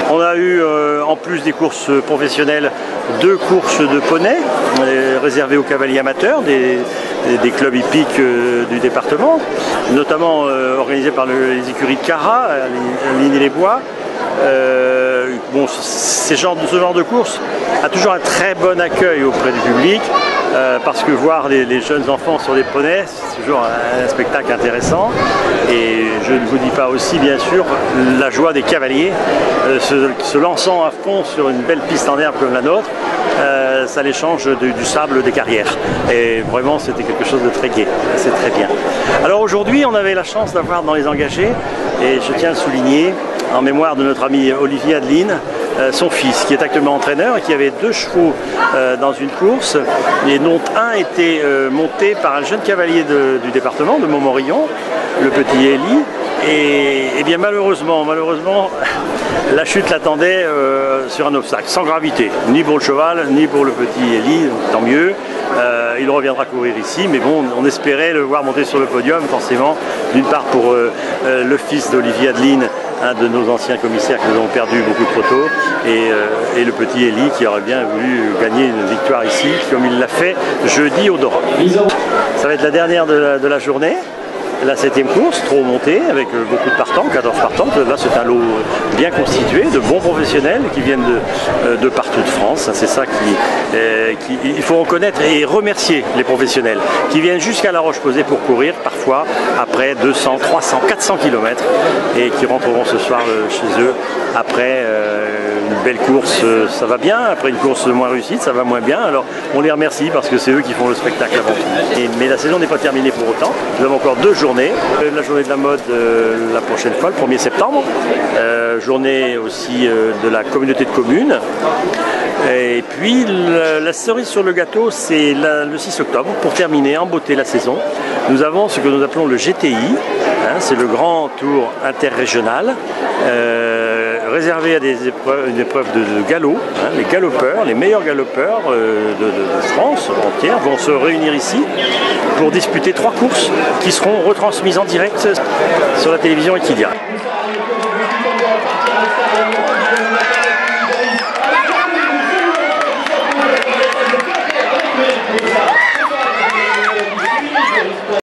On a eu, en plus des courses professionnelles, 2 courses de poney réservées aux cavaliers amateurs des clubs hippiques du département, notamment organisées par les écuries de Cara, à Ligny-les-Bois. Bon, ce genre de course a toujours un très bon accueil auprès du public parce que voir les jeunes enfants sur des poneys, c'est toujours un spectacle intéressant. Et je ne vous dis pas aussi, bien sûr, la joie des cavaliers se lançant à fond sur une belle piste en herbe comme la nôtre. Ça les change du sable des carrières. Et vraiment, c'était quelque chose de très gai. C'est très bien. Alors aujourd'hui, on avait la chance d'avoir dans les engagés, et je tiens à le souligner, en mémoire de notre ami Olivier Adeline, son fils qui est actuellement entraîneur et qui avait 2 chevaux dans une course et dont un était monté par un jeune cavalier du département de Montmorillon, le petit Élie. Et bien malheureusement, la chute l'attendait sur un obstacle, sans gravité, ni pour le cheval, ni pour le petit Élie, tant mieux. Il reviendra courir ici, mais bon, on espérait le voir monter sur le podium, forcément, d'une part pour le fils d'Olivier Adeline, un de nos anciens commissaires que nous avons perdu beaucoup trop tôt, et le petit Élie qui aurait bien voulu gagner une victoire ici, comme il l'a fait jeudi au Dora. Ça va être la dernière de la journée. La 7e course, trop montée, avec beaucoup de partants, 14 partants. Là, c'est un lot bien constitué, de bons professionnels qui viennent de partout de France. C'est ça il faut reconnaître et remercier les professionnels qui viennent jusqu'à La Roche-Posay pour courir, parfois après 200, 300, 400 km et qui rentreront ce soir chez eux après une belle course. Ça va bien, après une course moins réussie, ça va moins bien. Alors, on les remercie parce que c'est eux qui font le spectacle avant tout. Mais la saison n'est pas terminée pour autant. Nous avons encore 2 journées. La journée de la mode la prochaine fois, le 1er septembre. Journée aussi de la communauté de communes. Et puis la cerise sur le gâteau, c'est le 6 octobre, pour terminer en beauté la saison. Nous avons ce que nous appelons le GTI, c'est le grand tour interrégional, réservé à une épreuve de galop. Les galopeurs, les meilleurs galopeurs de France entière vont se réunir ici pour disputer 3 courses qui seront retransmises en direct sur la télévision Equidia.